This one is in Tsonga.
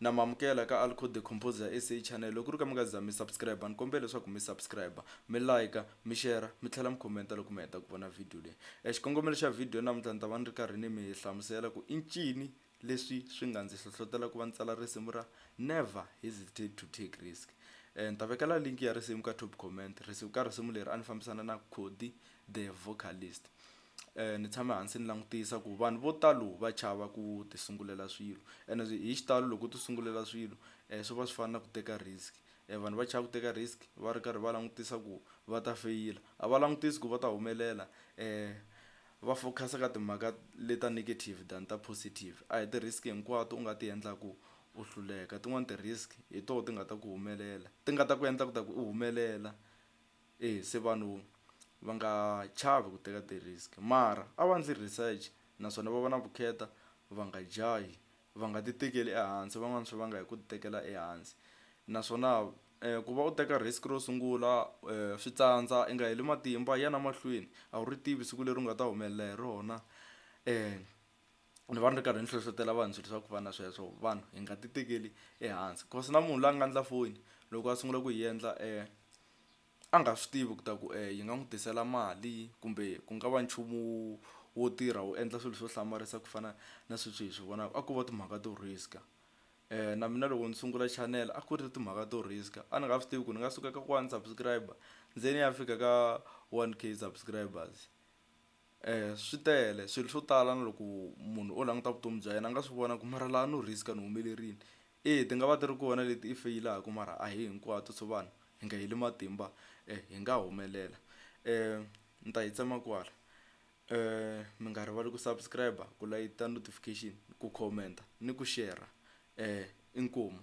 na mamukela ka Alco the Composer SA channel. Loko ri ka mi nga za mi subscribe ni kombela leswaku mi subscribe, mi like, mi share, mi tlhela mi comment loko mi heta ku vona video leyi. Xikongomelo xa video namuntlha ni ta va ni ri karhi ni mi hlamusela ku i ncini leswi swi nga ndzi hlohlotela ku va ni tsala risimu ra never hesitate to take risk. Ni ta vekela link ya risimu ka top comment. Risimu leri a ni fambisana na Khodi the vocalist. Ni tshame hansi ni langutisa ku vanhu vo talo va chava ku ti sungulela swilo, ene hi xitalo loko ti sungulela swilo swi va swi fana na ku teka risk. Vanhu va chava ku teka risk va ri karhi va langutisa ku va ta feyila, a va langutisi ku va ta humelela. Va focus ka timhaka leta negative than ta positive. A hi ti risk hinkwato u nga ti endlaku u hluleka, tin'wani ti risk hi toho ti nga ta ku humelela, ti nga ta ku endla ku u humelela. Se vanhu va nga chavi ku teka ti risk, mara a va ndli research naswona va va na vukheta, va nga jahi, va nga ti tekeli ehansi, van'wani swi vanga hi ku ti tekela ehansi. Naswona ku va u teka risk ro sungula swi tsandza, i nga heli matimba, ya na mahlweni, a wu ri tivi siku leri u nga ta humelela hi rona. Ni va ni ri karhi ni hlohlotela vanhu swilo swa ku va na sweswo, vanhu hi nga ti tekeli ehansi, cause na munhu la nga endla foni loko a sungula ku yi endla a nga swi tivi ku ta ku yi nga n'wi tisela mali, kumbe ku nga va nchumu wo tirha wu endla swilo swo hlamarisa ku fana na sweswi hi swi vonaka, a ko va timhaka to risk. Na mina loko ni sungula channel a ku ri timhaka to risk, a ni nga swi tivi ku ni nga suka ka 1 subscriber ndze ni ya fika ka 1k subscribers. Swi tele swilo swo tala na loko munhu o languta vutomi bya yena a nga swi vona ku mara laha no risk ni humelerile. Ti nga va ti ri kona leti i feyilaka mara a hi hinkwato, so vanhu hi nga heli matimba, hi nga humelela. Ni ta yi tsema kwala. Mi nga rivali ku subscribe, ku layita notification, ku comment ni ku share. Inkomu.